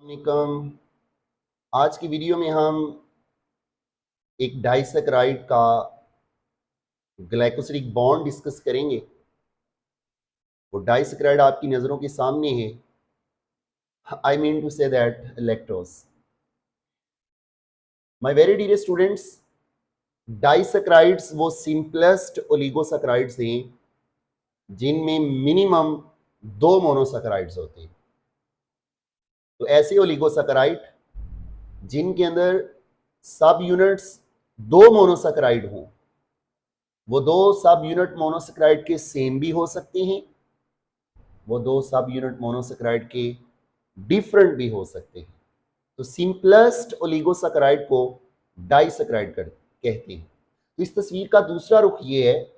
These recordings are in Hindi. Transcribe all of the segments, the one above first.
वालेकुम। आज की वीडियो में हम एक डाइसैकराइड का ग्लाइकोसिलिक बॉन्ड डिस्कस करेंगे। वो डाइसैकराइड आपकी नज़रों के सामने है। I mean to say that lactose. My very dear students, disaccharides वो सिंपलेस्ट ओलिगोसैकराइड्स हैं जिनमें मिनिमम 2 मोनोसैकराइड्स होते हैं। तो ऐसे ओलिगोसैकराइड जिनके अंदर सब यूनिट्स 2 मोनोसैकराइड हों, वो 2 सब यूनिट मोनोसैकराइड के सेम भी हो सकते हैं, वो 2 सब यूनिट मोनोसैकराइड के डिफरेंट भी हो सकते हैं। तो सिंपलेस्ट ओलिगोसैकराइड को डाइसैकराइड कहते हैं। तो इस तस्वीर का दूसरा रुख ये है,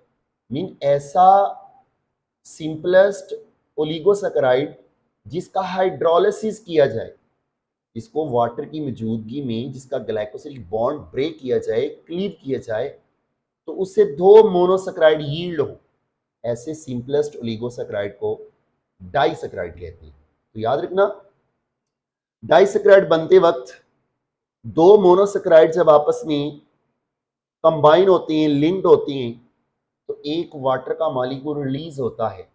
मीन ऐसा सिंपलेस्ट ओलिगोसैकराइड जिसका हाइड्रोलिसिस किया जाए, जिसको वाटर की मौजूदगी में जिसका ग्लाइकोसिलिक बॉन्ड ब्रेक किया जाए, क्लीव किया जाए, तो उससे 2 मोनोसैकराइड यील्ड हो, ऐसे सिंपलेस्ट ओलिगोसैकराइड को डाइसैकराइड कहते हैं। तो याद रखना, डाइसैकराइड बनते वक्त 2 मोनोसैकराइड जब आपस में कंबाइन होते हैं, लिंक्ड होते हैं, तो एक वाटर का मॉलिक्यूल रिलीज होता है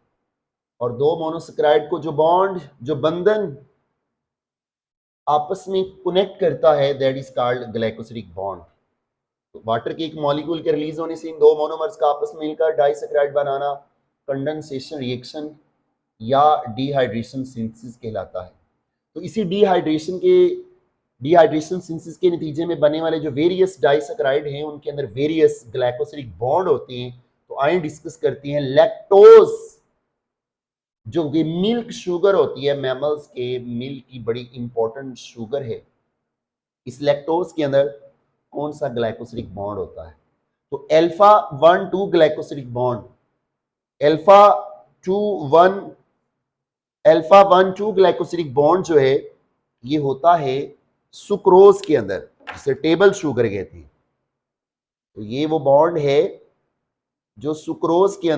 और 2 मोनोसैकराइड को जो बॉन्ड, जो बंधन आपस में कनेक्ट करता है, दैट इज कॉल्ड ग्लाइकोसिलिक बॉन्ड। तो वाटर के एक मॉलिक्यूल के रिलीज होने से इन 2 मोनोमर्स का आपस में मिलकर डाइसैकराइड बनाना कंडेंसेशन रिएक्शन या डिहाइड्रेशन सिंथेसिस कहलाता है। तो इसी डिहाइड्रेशन सिंथेसिस के नतीजे में बनने वाले जो वेरियस डाइसैकराइड हैं, उनके अंदर वेरियस ग्लाइकोसिलिक बॉन्ड होते हैं। तो आइए डिस्कस करते हैं लैक्टोज, जो कि मिल्क शुगर होती है, मैमल्स के मिल्क की बड़ी इंपॉर्टेंट शुगर है। इस लैक्टोज के अंदर कौन सा ग्लाइकोसिलिक बॉन्ड होता है? तो alpha 1,2 glycosidic bond, alpha 2 ग्लाइकोसिलिक bond जो है, ये होता है सुक्रोज के अंदर, जिसे टेबल शुगर कहते हैं। तो ये वो बॉन्ड है जो सुक्रोज के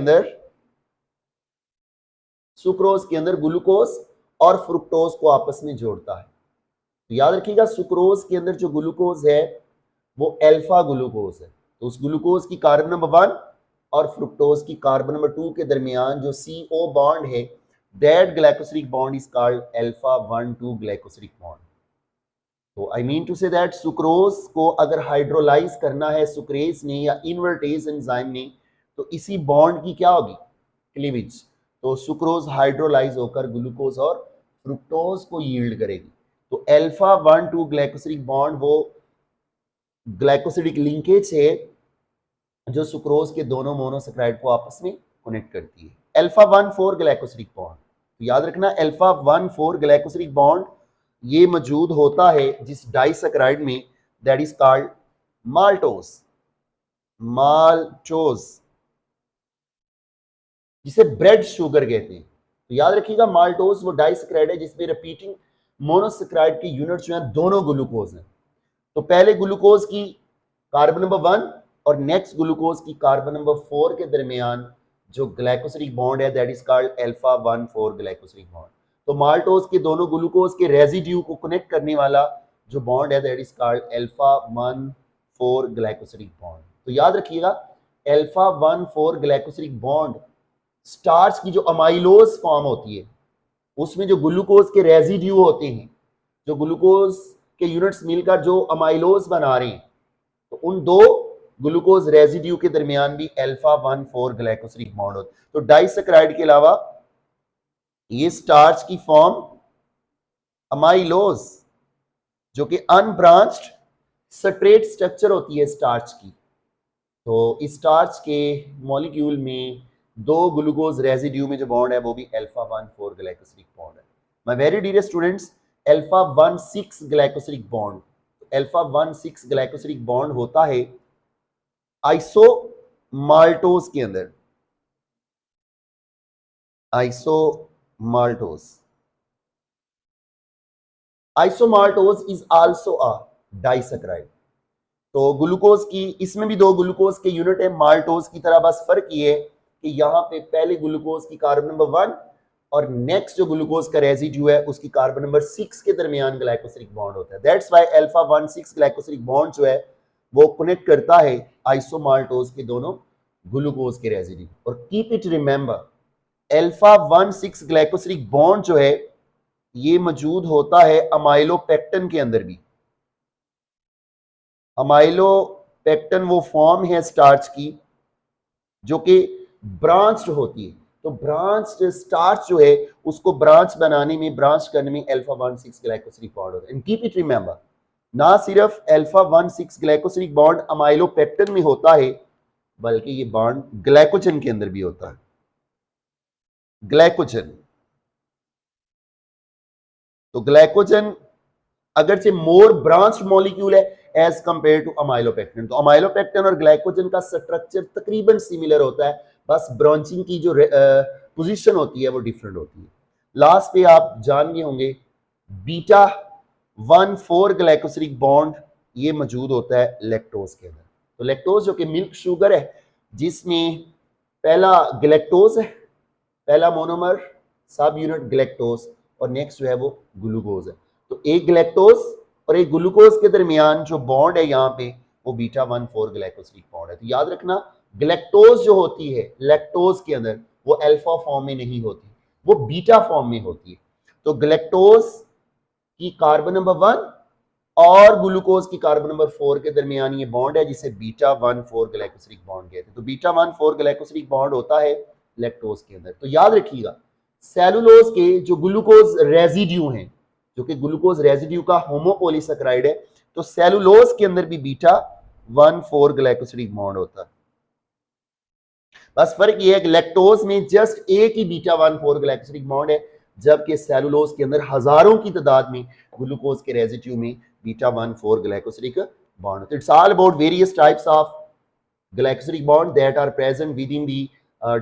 अंदर ग्लूकोज और फ्रुक्टोज को आपस में जोड़ता है। तो याद रखिएगा, सुक्रोज के अंदर जो ग्लूकोज है वो अल्फा ग्लूकोज है। तो उस ग्लूकोज की कार्बन नंबर 1 और फ्रुक्टोज की कार्बन नंबर 2 के दरमियान जो CO बॉन्ड है, that glycosidic bond is called alpha 1,2 glycosidic bond. तो I mean to say that sucrose को अगर हाइड्रोलाइज करना है सुक्रेज ने या इनवर्टेज एंजाइम ने, तो इसी बॉन्ड की क्या होगी? क्लीवेज। तो सुक्रोज हाइड्रोलाइज होकर ग्लूकोज और फ्रुक्टोज को यील्ड करेगी। तो अल्फा 1,2 ग्लाइकोसिलिक बॉन्ड वो ग्लाइकोसिलिक लिंकेज है जो सुक्रोज के दोनों मोनोसैकराइड को आपस में कनेक्ट करती है। अल्फा 1,4 ग्लाइकोसिलिक बॉन्ड, तो याद रखना, अल्फा 1,4 ग्लाइकोसिलिक बॉन्ड ये मौजूद होता है जिस डाइसैकराइड में, दैट इज कॉल्ड माल्टोज। जिसे ब्रेड शुगर कहते हैं। तो याद रखिएगा, माल्टोज वो डाइसैकराइड है जिसमें रिपीटिंग मोनोसैकराइड की यूनिट जो है दोनों ग्लूकोज हैं। तो पहले ग्लूकोज की कार्बन नंबर 1 और नेक्स्ट ग्लूकोज की कार्बन नंबर 4 के दरमियान जो ग्लाइकोसिलिक बॉन्ड है, that is called alpha 1,4 glycosidic bond. तो माल्टोज के दोनों ग्लूकोज के रेजिड्यू को कनेक्ट करने वाला जो बॉन्ड है, that is called alpha 1,4 glycosidic bond. तो याद रखिएगा, अल्फा 1,4 ग्लाइकोसिलिक बॉन्ड स्टार्च की जो अमाइलोज फॉर्म होती है, उसमें जो ग्लूकोज के रेजिड्यू होते हैं, जो ग्लूकोज के यूनिट्स मिलकर जो अमाइलोज बना रहे हैं, तो उन 2 ग्लूकोज रेजिड्यू के दरमियान भी अल्फा 1,4 ग्लाइकोसिलिक बॉन्ड होता है। तो डाइसैकराइड के अलावा ये स्टार्च की फॉर्म अमाइलोज, जो कि अनब्रांच्ड स्ट्रेट स्ट्रक्चर होती है स्टार्च की। तो इस स्टार्च के मॉलिक्यूल में 2 ग्लूकोज रेजिड्यू में जो बॉन्ड है वो भी अल्फा 1,4 ग्लाइकोसिलिक बॉन्ड है। My very dear students, alpha 1,6 glycosidic bond, alpha 1,6 glycosidic bond होता है आइसोमाल्टोज के अंदर। Isomaltose is also a disaccharide. तो ग्लूकोज की, इसमें भी 2 ग्लूकोज के यूनिट है माल्टोज की तरह, बस फर्क ये है कि यहां पे पहले ग्लूकोज की कार्बन नंबर 1 और नेक्स्ट जो ग्लूकोज का रेजिड्यू है उसकी कार्बन नंबर 6 के दरमियान ग्लाइकोसिलिक बॉन्ड होता है। That's why alpha 1,6 glycosidic bond जो है वो कनेक्ट करता है आइसोमाल्टोज के दोनों ग्लूकोज के रेजिड्यू। और keep it remember, alpha 1,6 glycosidic bond जो है ये मौजूद होता है अमाइलोपेक्टिन के अंदर भी। अमाइलोपेक्टिन वो फॉर्म है स्टार्च की जो कि ब्रांच्ड होती है। तो ब्रांच्ड स्टार्च जो है उसको ब्रांच बनाने में, ब्रांच करने में अल्फा 1,6 ग्लाइकोसिलिक बॉन्ड होता है। एंड कीप इट रिमेंबर, ना सिर्फ अल्फा 1,6 ग्लाइकोसिलिक बॉन्ड अमाइलोपेक्टिन में होता है बल्कि ये बॉन्ड ग्लाइकोजन के अंदर भी होता है। ग्लाइकोजन, तो ग्लाइकोजन अगरचे मोर ब्रांच्ड मॉलिक्यूल है एज कंपेयर टू अमाइलोपेक्टिन। तो अमाइलोपेक्टिन और ग्लाइकोजन का स्ट्रक्चर तकरीबन सिमिलर होता है, बस ब्रांचिंग की जो पोजीशन होती है वो डिफरेंट होती है। लास्ट पे आप जान गए होंगे बीटा 1,4 ग्लाइकोसिलिक बॉन्ड ये मौजूद होता है लैक्टोज के अंदर। तो लैक्टोज जो कि मिल्क शुगर है जिसमें पहला ग्लैक्टोज है, पहला मोनोमर, सब यूनिट ग्लैक्टोज, और नेक्स्ट जो है वो ग्लूकोज है। तो एक ग्लैक्टोज और एक ग्लूकोज के दरमियान जो बॉन्ड है यहाँ पे वो बीटा 1,4 ग्लाइकोसिलिक बॉन्ड है। तो याद रखना ग्लैक्टोज जो होती है लैक्टोज के अंदर वो अल्फा फॉर्म में नहीं होती, वो बीटा फॉर्म में होती है। तो ग्लैक्टोज की कार्बन नंबर 1 और ग्लूकोज की कार्बन नंबर 4 के दरमियान ये बॉन्ड है जिसे बीटा 1,4 ग्लाइकोसिलिक बॉन्ड कहते हैं। तो बीटा 1,4 ग्लाइकोसिलिक बॉन्ड होता है लैक्टोज के अंदर। तो याद रखिएगा सेलुलोज के जो ग्लूकोज रेजिड्यू हैं, जो कि ग्लूकोज रेजिड्यू का होमोपोलीसैकेराइड है, तो सेलुलोज के अंदर भी बीटा 1,4 ग्लाइकोसिलिक बॉन्ड होता है। बस फर्क ये है कि लैक्टोज में जस्ट एक ही बीटा 1,4 ग्लाइकोसिलिक बॉन्ड है, जबकि सेलुलोज के अंदर हजारों की तादाद में ग्लूकोज के रेजिड्यू में beta 1,4 glycosidic bond. It's all about various types of glycosidic bond that are present within the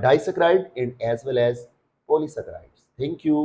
disaccharide and as well as polysaccharides. Thank you.